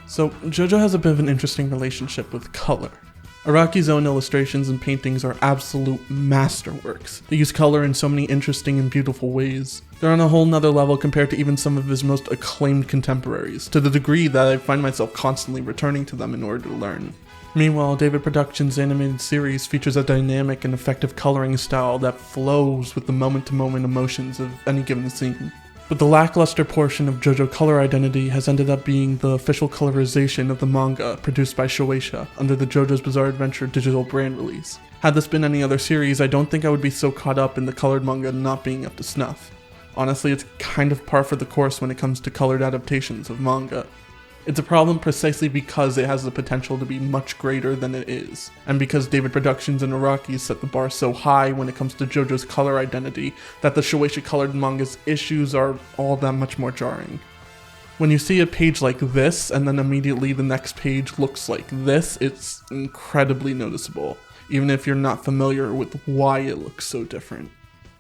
So, JoJo has a bit of an interesting relationship with color. Araki's own illustrations and paintings are absolute masterworks. They use color in so many interesting and beautiful ways. They're on a whole nother level compared to even some of his most acclaimed contemporaries, to the degree that I find myself constantly returning to them in order to learn. Meanwhile, David Productions' animated series features a dynamic and effective coloring style that flows with the moment-to-moment emotions of any given scene. But the lackluster portion of JoJo Color Identity has ended up being the official colorization of the manga produced by Shueisha under the JoJo's Bizarre Adventure digital brand release. Had this been any other series, I don't think I would be so caught up in the colored manga not being up to snuff. Honestly, it's kind of par for the course when it comes to colored adaptations of manga. It's a problem precisely because it has the potential to be much greater than it is, and because David Productions and Araki set the bar so high when it comes to JoJo's color identity that the Shueisha colored manga's issues are all that much more jarring. When you see a page like this, and then immediately the next page looks like this, it's incredibly noticeable, even if you're not familiar with why it looks so different.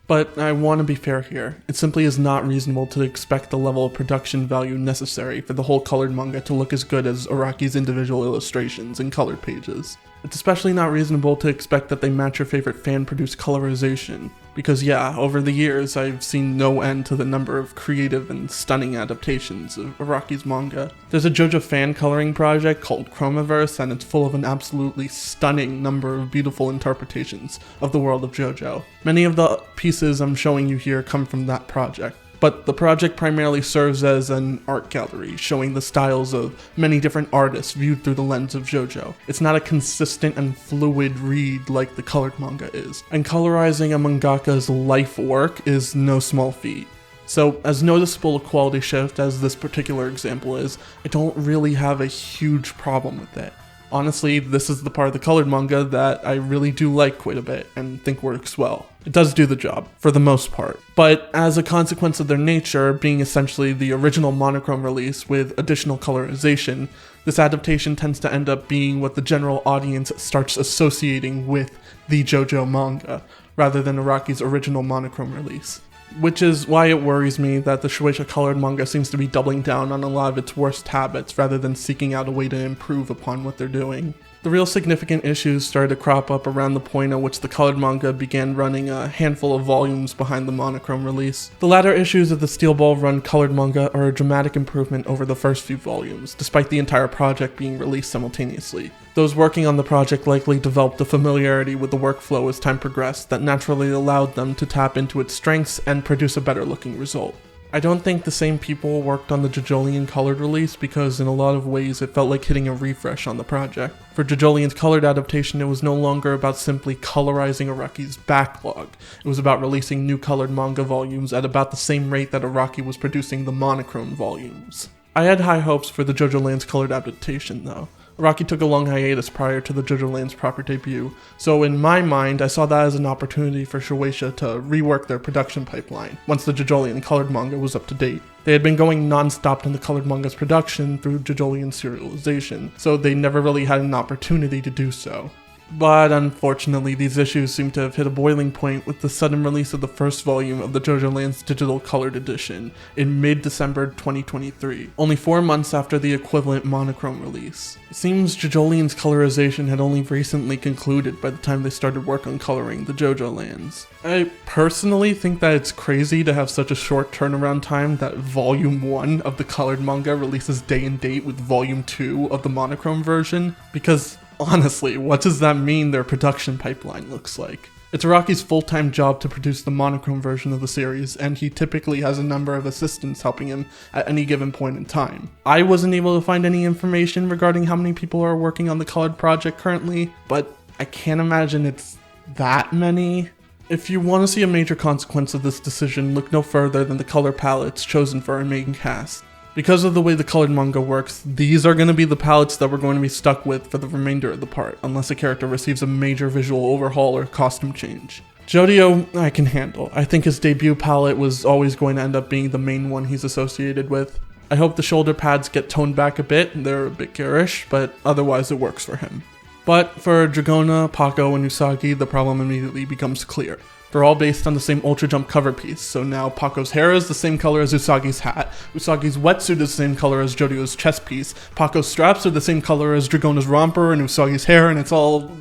But I want to be fair here. It simply is not reasonable to expect the level of production value necessary for the whole colored manga to look as good as Araki's individual illustrations and colored pages. It's especially not reasonable to expect that they match your favorite fan-produced colorization, because yeah, over the years I've seen no end to the number of creative and stunning adaptations of Araki's manga. There's a JoJo fan coloring project called Chromaverse, and it's full of an absolutely stunning number of beautiful interpretations of the world of JoJo. Many of the pieces I'm showing you here come from that project. But the project primarily serves as an art gallery, showing the styles of many different artists viewed through the lens of JoJo. It's not a consistent and fluid read like the colored manga is, and colorizing a mangaka's life work is no small feat. So, as noticeable a quality shift as this particular example is, I don't really have a huge problem with it. Honestly, this is the part of the colored manga that I really do like quite a bit and think works well. It does do the job, for the most part. But as a consequence of their nature, being essentially the original monochrome release with additional colorization, this adaptation tends to end up being what the general audience starts associating with the JoJo manga, rather than Araki's original monochrome release. Which is why it worries me that the Shueisha colored manga seems to be doubling down on a lot of its worst habits rather than seeking out a way to improve upon what they're doing. The real significant issues started to crop up around the point at which the colored manga began running a handful of volumes behind the monochrome release. The latter issues of the Steel Ball Run colored manga are a dramatic improvement over the first few volumes, despite the entire project being released simultaneously. Those working on the project likely developed a familiarity with the workflow as time progressed that naturally allowed them to tap into its strengths and produce a better looking result. I don't think the same people worked on the JoJolion colored release because in a lot of ways it felt like hitting a refresh on the project. For JoJolion's colored adaptation, it was no longer about simply colorizing Araki's backlog. It was about releasing new colored manga volumes at about the same rate that Araki was producing the monochrome volumes. I had high hopes for the JoJoland's colored adaptation though. Araki took a long hiatus prior to the JoJoland's proper debut, so in my mind I saw that as an opportunity for Shueisha to rework their production pipeline once the JoJolion colored manga was up to date. They had been going non-stop in the colored manga's production through JoJolion serialization, so they never really had an opportunity to do so. But unfortunately, these issues seem to have hit a boiling point with the sudden release of the first volume of the JoJoland's digital colored edition in mid-December 2023, only 4 months after the equivalent monochrome release. It seems JoJolion's colorization had only recently concluded by the time they started work on coloring the JoJolands. I personally think that it's crazy to have such a short turnaround time that Volume 1 of the colored manga releases day and date with Volume 2 of the monochrome version, because honestly, what does that mean their production pipeline looks like? It's Araki's full-time job to produce the monochrome version of the series, and he typically has a number of assistants helping him at any given point in time. I wasn't able to find any information regarding how many people are working on the colored project currently, but I can't imagine it's that many. If you want to see a major consequence of this decision, look no further than the color palettes chosen for our main cast. Because of the way the colored manga works, these are going to be the palettes that we're going to be stuck with for the remainder of the part, unless a character receives a major visual overhaul or costume change. Jodio, I can handle. I think his debut palette was always going to end up being the main one he's associated with. I hope the shoulder pads get toned back a bit, they're a bit garish, but otherwise it works for him. But for Dragona, Paco, and Usagi, the problem immediately becomes clear. They're all based on the same Ultra Jump cover piece, so now Paco's hair is the same color as Usagi's hat, Usagi's wetsuit is the same color as JoJo's chest piece, Paco's straps are the same color as Dragona's romper and Usagi's hair, and it's all...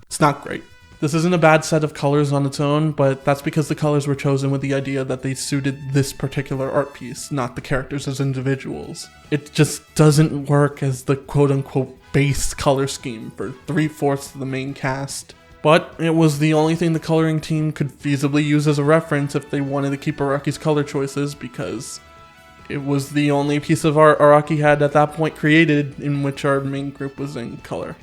It's not great. This isn't a bad set of colors on its own, but that's because the colors were chosen with the idea that they suited this particular art piece, not the characters as individuals. It just doesn't work as the quote-unquote base color scheme for 3/4 of the main cast. But it was the only thing the coloring team could feasibly use as a reference if they wanted to keep Araki's color choices, because it was the only piece of art Araki had at that point created in which our main group was in color.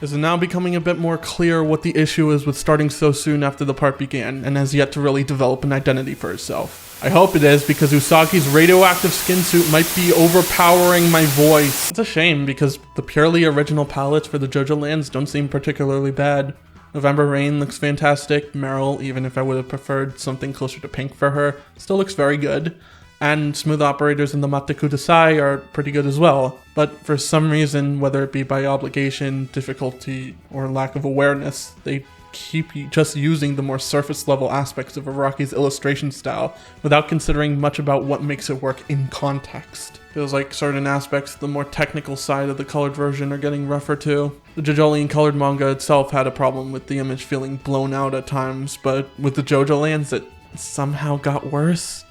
It is now becoming a bit more clear what the issue is with starting so soon after the part began, and has yet to really develop an identity for itself. I hope it is, because Usagi's radioactive skin suit might be overpowering my voice. It's a shame, because the purely original palettes for the JoJo lands don't seem particularly bad. November Rain looks fantastic. Meryl, even if I would have preferred something closer to pink for her, still looks very good. And smooth operators in the Mate Kudasai are pretty good as well. But for some reason, whether it be by obligation, difficulty, or lack of awareness, they keep just using the more surface level aspects of Araki's illustration style without considering much about what makes it work in context. Feels like certain aspects of the more technical side of the colored version are getting rougher too. The JoJo colored manga itself had a problem with the image feeling blown out at times, but with the JoJo lands it somehow got worse.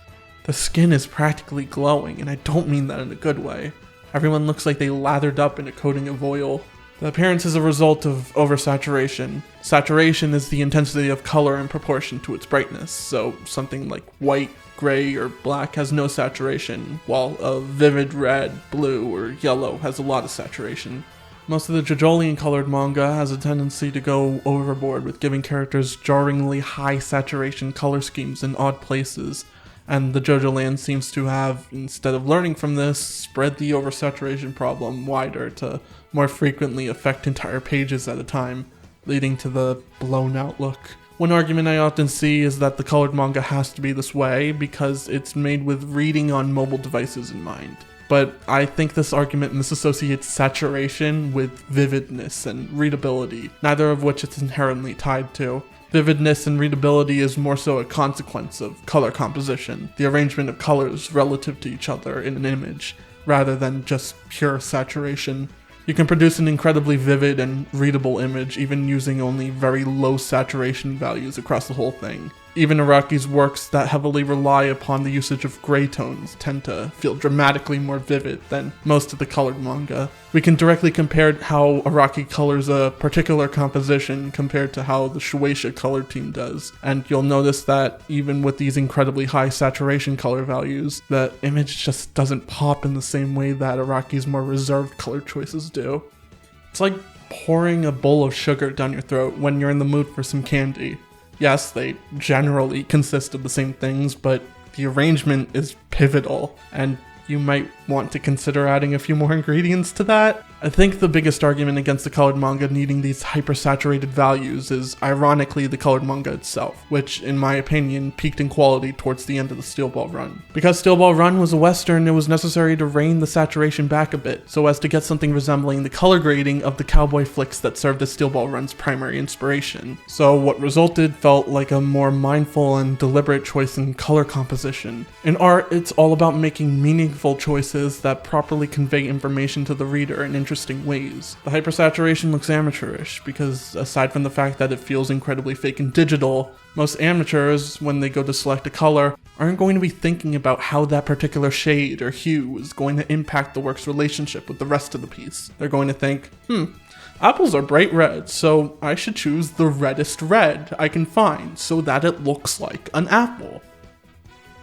The skin is practically glowing, and I don't mean that in a good way. Everyone looks like they lathered up in a coating of oil. The appearance is a result of oversaturation. Saturation is the intensity of color in proportion to its brightness, so something like white, gray, or black has no saturation, while a vivid red, blue, or yellow has a lot of saturation. Most of the JoJo colored manga has a tendency to go overboard with giving characters jarringly high saturation color schemes in odd places, and the JoJo land seems to have, instead of learning from this, spread the oversaturation problem wider to more frequently affect entire pages at a time, leading to the blown out look. One argument I often see is that the colored manga has to be this way because it's made with reading on mobile devices in mind. But I think this argument misassociates saturation with vividness and readability, neither of which it's inherently tied to. Vividness and readability is more so a consequence of color composition, the arrangement of colors relative to each other in an image, rather than just pure saturation. You can produce an incredibly vivid and readable image even using only very low saturation values across the whole thing. Even Araki's works that heavily rely upon the usage of gray tones tend to feel dramatically more vivid than most of the colored manga. We can directly compare how Araki colors a particular composition compared to how the Shueisha color team does, and you'll notice that even with these incredibly high saturation color values, the image just doesn't pop in the same way that Araki's more reserved color choices do. It's like pouring a bowl of sugar down your throat when you're in the mood for some candy. Yes, they generally consist of the same things, but the arrangement is pivotal, and you might want to consider adding a few more ingredients to that. I think the biggest argument against the colored manga needing these hypersaturated values is ironically the colored manga itself, which in my opinion peaked in quality towards the end of the Steel Ball run. Because Steel Ball run was a western, it was necessary to rein the saturation back a bit, so as to get something resembling the color grading of the cowboy flicks that served as Steel Ball run's primary inspiration. So what resulted felt like a more mindful and deliberate choice in color composition. In art, it's all about making meaningful choices that properly convey information to the reader in interesting ways. The hypersaturation looks amateurish because aside from the fact that it feels incredibly fake and digital, most amateurs, when they go to select a color, aren't going to be thinking about how that particular shade or hue is going to impact the work's relationship with the rest of the piece. They're going to think, apples are bright red, so I should choose the reddest red I can find so that it looks like an apple.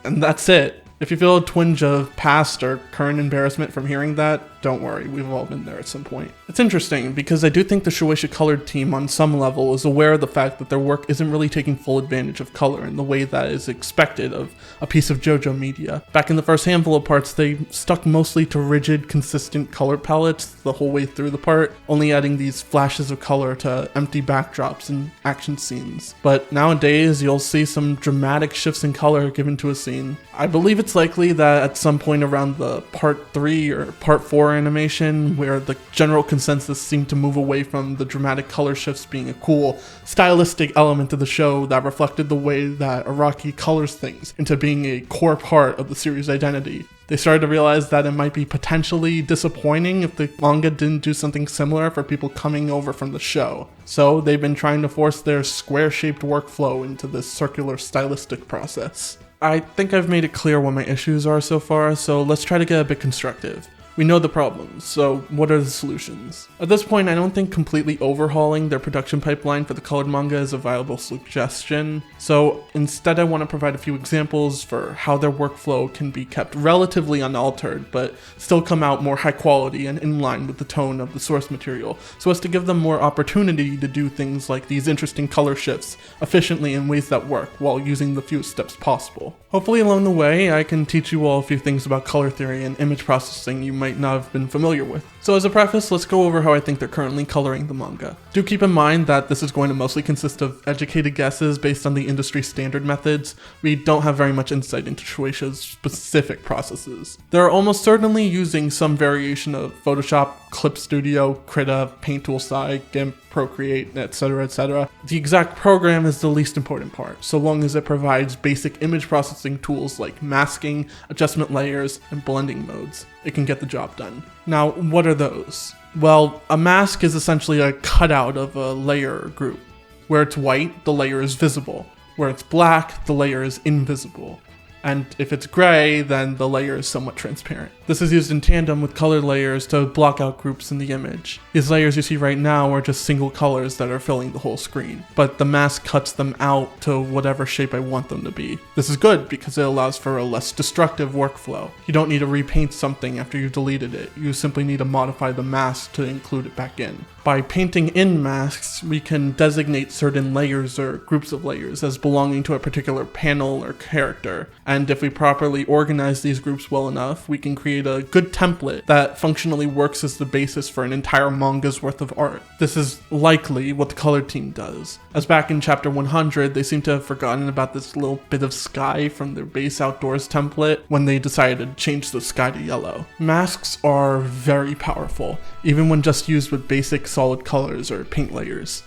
And that's it. If you feel a twinge of past or current embarrassment from hearing that, don't worry, we've all been there at some point. It's interesting because I do think the Shueisha colored team on some level is aware of the fact that their work isn't really taking full advantage of color in the way that is expected of a piece of JoJo media. Back in the first handful of parts, they stuck mostly to rigid, consistent color palettes the whole way through the part, only adding these flashes of color to empty backdrops and action scenes. But nowadays, you'll see some dramatic shifts in color given to a scene. I believe it's likely that at some point around the part 3 or part 4 animation, where the general consensus seemed to move away from the dramatic color shifts being a cool, stylistic element of the show that reflected the way that Araki colors things into being a core part of the series' identity. They started to realize that it might be potentially disappointing if the manga didn't do something similar for people coming over from the show. So they've been trying to force their square-shaped workflow into this circular stylistic process. I think I've made it clear what my issues are so far, so let's try to get a bit constructive. We know the problems, so what are the solutions? At this point, I don't think completely overhauling their production pipeline for the colored manga is a viable suggestion, so instead I want to provide a few examples for how their workflow can be kept relatively unaltered, but still come out more high quality and in line with the tone of the source material, so as to give them more opportunity to do things like these interesting color shifts efficiently in ways that work, while using the fewest steps possible. Hopefully along the way, I can teach you all a few things about color theory and image processing you might not have been familiar with. So as a preface, let's go over how I think they're currently coloring the manga. Do keep in mind that this is going to mostly consist of educated guesses based on the industry standard methods. We don't have very much insight into Shueisha's specific processes. They're almost certainly using some variation of Photoshop, Clip Studio, Krita, Paint Tool Sai, GIMP, Procreate, etc, etc. The exact program is the least important part, so long as it provides basic image processing tools like masking, adjustment layers, and blending modes. It can get the job done. Now, what are those? Well, a mask is essentially a cutout of a layer group. Where it's white, the layer is visible. Where it's black, the layer is invisible. And if it's gray, then the layer is somewhat transparent. This is used in tandem with color layers to block out groups in the image. These layers you see right now are just single colors that are filling the whole screen, but the mask cuts them out to whatever shape I want them to be. This is good because it allows for a less destructive workflow. You don't need to repaint something after you've deleted it, you simply need to modify the mask to include it back in. By painting in masks, we can designate certain layers or groups of layers as belonging to a particular panel or character, and if we properly organize these groups well enough, we can create a good template that functionally works as the basis for an entire manga's worth of art. This is likely what the color team does, as back in chapter 100, they seem to have forgotten about this little bit of sky from their base outdoors template when they decided to change the sky to yellow. Masks are very powerful, even when just used with basic solid colors or paint layers.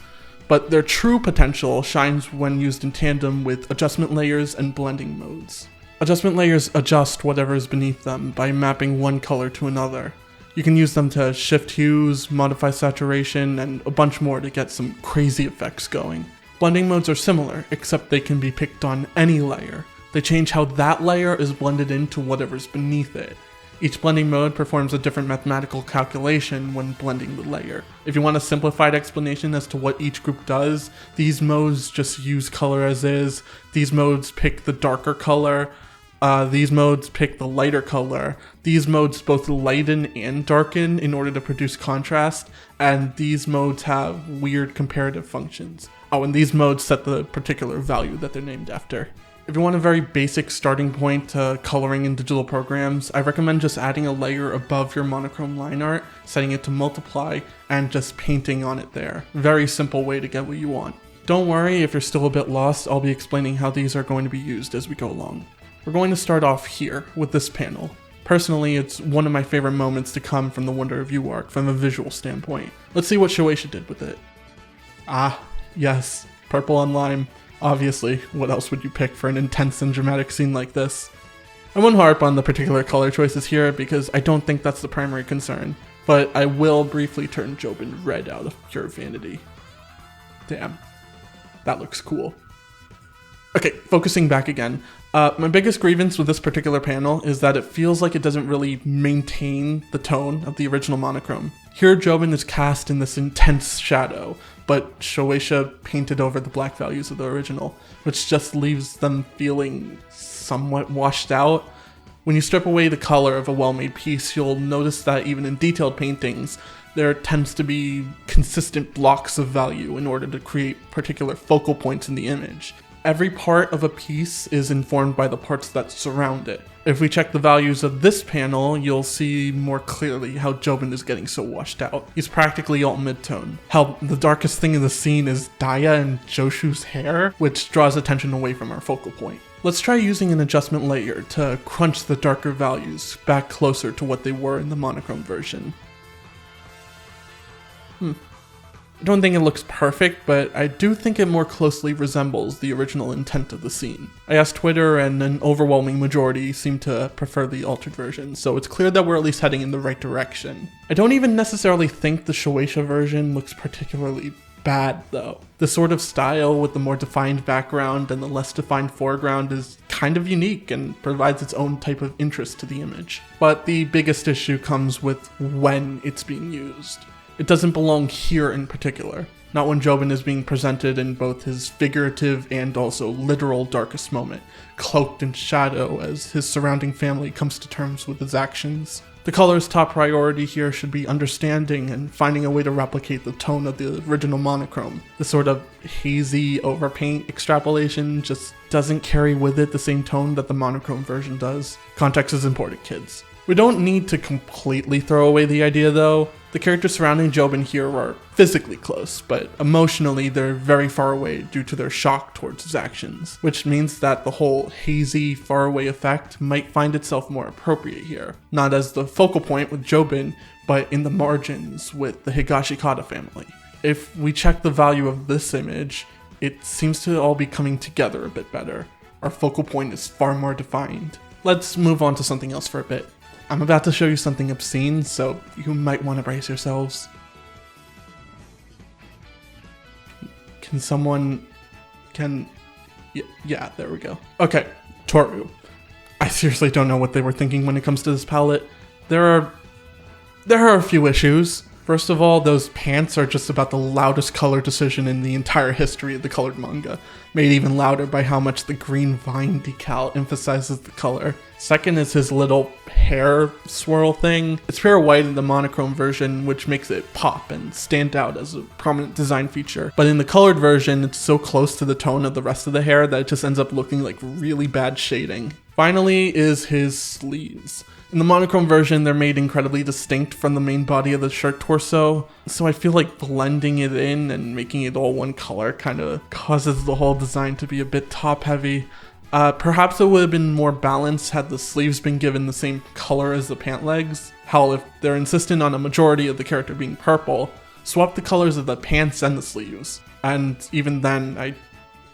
But their true potential shines when used in tandem with adjustment layers and blending modes. Adjustment layers adjust whatever is beneath them by mapping one color to another. You can use them to shift hues, modify saturation, and a bunch more to get some crazy effects going. Blending modes are similar, except they can be picked on any layer. They change how that layer is blended into whatever's beneath it. Each blending mode performs a different mathematical calculation when blending the layer. If you want a simplified explanation as to what each group does, these modes just use color as is, these modes pick the darker color, these modes pick the lighter color, these modes both lighten and darken in order to produce contrast, and these modes have weird comparative functions. Oh, and these modes set the particular value that they're named after. If you want a very basic starting point to coloring in digital programs, I recommend just adding a layer above your monochrome line art, setting it to multiply, and just painting on it there. Very simple way to get what you want. Don't worry if you're still a bit lost, I'll be explaining how these are going to be used as we go along. We're going to start off here with this panel. Personally, it's one of my favorite moments to come from the Wonder of You arc from a visual standpoint. Let's see what Shueisha did with it. Ah, yes, purple on lime. Obviously, what else would you pick for an intense and dramatic scene like this? I won't harp on the particular color choices here because I don't think that's the primary concern, but I will briefly turn Jobin red out of pure vanity. Damn, that looks cool. Okay, focusing back again. My biggest grievance with this particular panel is that it feels like it doesn't really maintain the tone of the original monochrome. Here Jobin is cast in this intense shadow, but Shueisha painted over the black values of the original, which just leaves them feeling somewhat washed out. When you strip away the color of a well-made piece, you'll notice that even in detailed paintings, there tends to be consistent blocks of value in order to create particular focal points in the image. Every part of a piece is informed by the parts that surround it. If we check the values of this panel, you'll see more clearly how Jobin is getting so washed out. He's practically all mid-tone. Hell, the darkest thing in the scene is Daya and Joshu's hair, which draws attention away from our focal point. Let's try using an adjustment layer to crunch the darker values back closer to what they were in the monochrome version. I don't think it looks perfect, but I do think it more closely resembles the original intent of the scene. I asked Twitter and an overwhelming majority seem to prefer the altered version, so it's clear that we're at least heading in the right direction. I don't even necessarily think the Shueisha version looks particularly bad though. The sort of style with the more defined background and the less defined foreground is kind of unique and provides its own type of interest to the image. But the biggest issue comes with when it's being used. It doesn't belong here in particular, not when Jobin is being presented in both his figurative and also literal darkest moment, cloaked in shadow as his surrounding family comes to terms with his actions. The color's top priority here should be understanding and finding a way to replicate the tone of the original monochrome. The sort of hazy overpaint extrapolation just doesn't carry with it the same tone that the monochrome version does. Context is important, kids. We don't need to completely throw away the idea though. The characters surrounding Jobin here are physically close, but emotionally they're very far away due to their shock towards his actions, which means that the whole hazy, faraway effect might find itself more appropriate here. Not as the focal point with Jobin, but in the margins with the Higashikata family. If we check the value of this image, it seems to all be coming together a bit better. Our focal point is far more defined. Let's move on to something else for a bit. I'm about to show you something obscene, so you might want to brace yourselves. Yeah, there we go. Okay, Toru. I seriously don't know what they were thinking when it comes to this palette. There are a few issues. First of all, those pants are just about the loudest color decision in the entire history of the colored manga, made even louder by how much the green vine decal emphasizes the color. Second is his little hair swirl thing. It's pure white in the monochrome version, which makes it pop and stand out as a prominent design feature. But in the colored version, it's so close to the tone of the rest of the hair that it just ends up looking like really bad shading. Finally is his sleeves. In the monochrome version, they're made incredibly distinct from the main body of the shirt torso, so I feel like blending it in and making it all one color kind of causes the whole design to be a bit top-heavy. Perhaps it would have been more balanced had the sleeves been given the same color as the pant legs. Hell, if they're insistent on a majority of the character being purple, swap the colors of the pants and the sleeves. And even then, I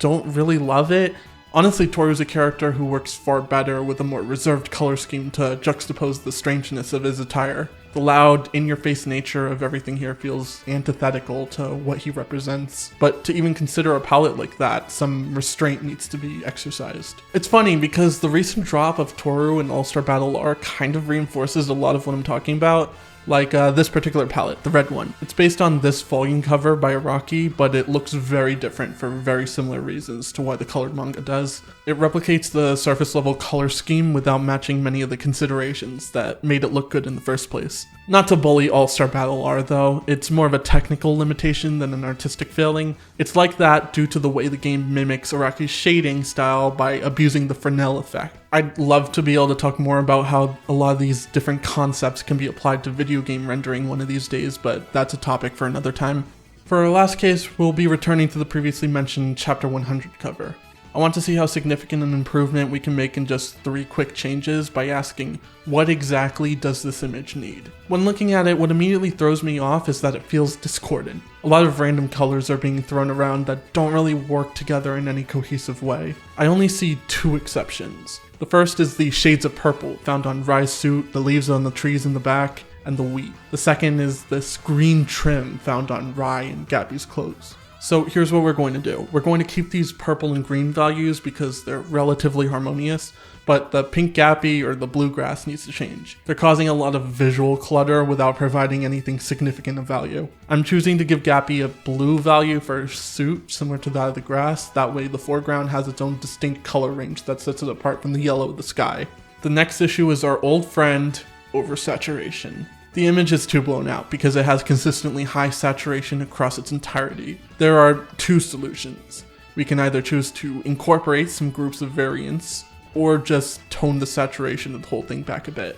don't really love it. Honestly, Toru's a character who works far better with a more reserved color scheme to juxtapose the strangeness of his attire. The loud, in-your-face nature of everything here feels antithetical to what he represents. But to even consider a palette like that, some restraint needs to be exercised. It's funny because the recent drop of Toru in All-Star Battle R kind of reinforces a lot of what I'm talking about. Like this particular palette, the red one. It's based on this volume cover by Araki, but it looks very different for very similar reasons to why the colored manga does. It replicates the surface level color scheme without matching many of the considerations that made it look good in the first place. Not to bully All-Star Battle R though, it's more of a technical limitation than an artistic failing. It's like that due to the way the game mimics Araki's shading style by abusing the Fresnel effect. I'd love to be able to talk more about how a lot of these different concepts can be applied to video game rendering one of these days, but that's a topic for another time. For our last case, we'll be returning to the previously mentioned Chapter 100 cover. I want to see how significant an improvement we can make in just 3 quick changes by asking, what exactly does this image need? When looking at it, what immediately throws me off is that it feels discordant. A lot of random colors are being thrown around that don't really work together in any cohesive way. I only see 2 exceptions. The first is the shades of purple found on Rai's suit, the leaves on the trees in the back, and the wheat. The second is this green trim found on Rai and Gabby's clothes. So here's what we're going to do. We're going to keep these purple and green values because they're relatively harmonious, but the pink Gappy or the blue grass needs to change. They're causing a lot of visual clutter without providing anything significant of value. I'm choosing to give Gappy a blue value for her suit, similar to that of the grass. That way the foreground has its own distinct color range that sets it apart from the yellow of the sky. The next issue is our old friend, oversaturation. The image is too blown out because it has consistently high saturation across its entirety. There are 2 solutions. We can either choose to incorporate some groups of variants, or just tone the saturation of the whole thing back a bit.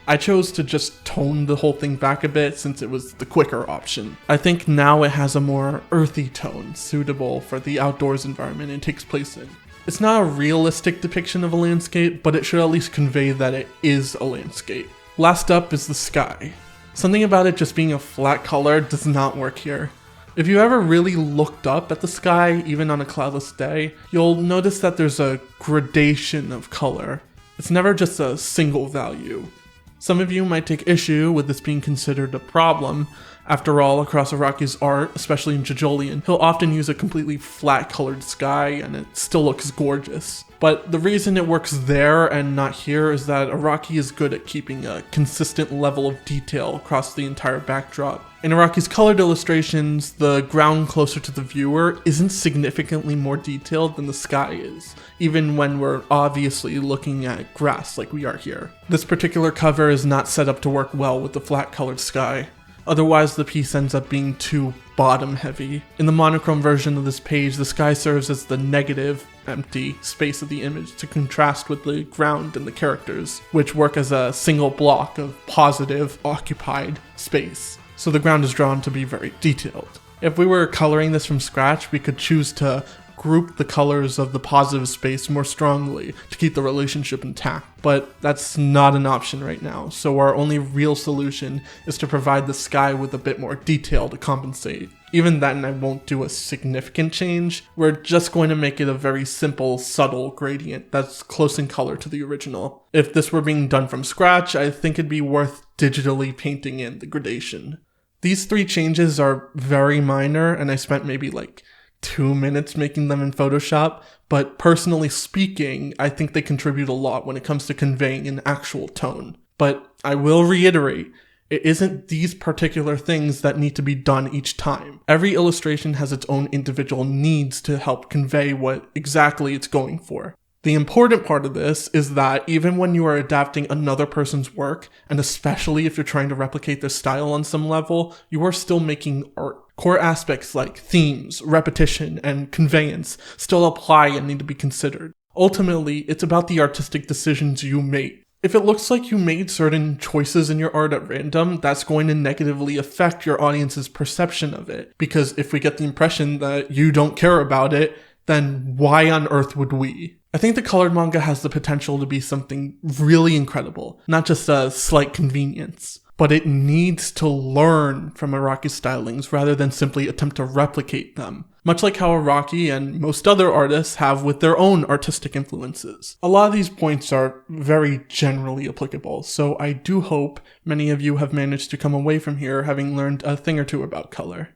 I chose to just tone the whole thing back a bit since it was the quicker option. I think now it has a more earthy tone, suitable for the outdoors environment it takes place in. It's not a realistic depiction of a landscape, but it should at least convey that it is a landscape. Last up is the sky. Something about it just being a flat color does not work here. If you ever really looked up at the sky, even on a cloudless day, you'll notice that there's a gradation of color. It's never just a single value. Some of you might take issue with this being considered a problem. After all, across Araki's art, especially in JoJolian, he'll often use a completely flat colored sky and it still looks gorgeous. But the reason it works there and not here is that Araki is good at keeping a consistent level of detail across the entire backdrop. In Araki's colored illustrations, the ground closer to the viewer isn't significantly more detailed than the sky is, even when we're obviously looking at grass like we are here. This particular cover is not set up to work well with the flat colored sky. Otherwise, the piece ends up being too bottom heavy. In the monochrome version of this page, the sky serves as the negative, empty space of the image to contrast with the ground and the characters, which work as a single block of positive, occupied space. So the ground is drawn to be very detailed. If we were coloring this from scratch, we could choose to group the colors of the positive space more strongly to keep the relationship intact, but that's not an option right now, so our only real solution is to provide the sky with a bit more detail to compensate. Even then, I won't do a significant change. We're just going to make it a very simple, subtle gradient that's close in color to the original. If this were being done from scratch, I think it'd be worth digitally painting in the gradation. These 3 changes are very minor, and I spent maybe like 2 minutes making them in Photoshop, but personally speaking, I think they contribute a lot when it comes to conveying an actual tone. But I will reiterate, it isn't these particular things that need to be done each time. Every illustration has its own individual needs to help convey what exactly it's going for. The important part of this is that even when you are adapting another person's work, and especially if you're trying to replicate their style on some level, you are still making art. Core aspects like themes, repetition, and conveyance still apply and need to be considered. Ultimately, it's about the artistic decisions you make. If it looks like you made certain choices in your art at random, that's going to negatively affect your audience's perception of it. Because if we get the impression that you don't care about it, then why on earth would we? I think the colored manga has the potential to be something really incredible, not just a slight convenience. But it needs to learn from Araki's stylings rather than simply attempt to replicate them, much like how Araki and most other artists have with their own artistic influences. A lot of these points are very generally applicable, so I do hope many of you have managed to come away from here having learned a thing or two about color.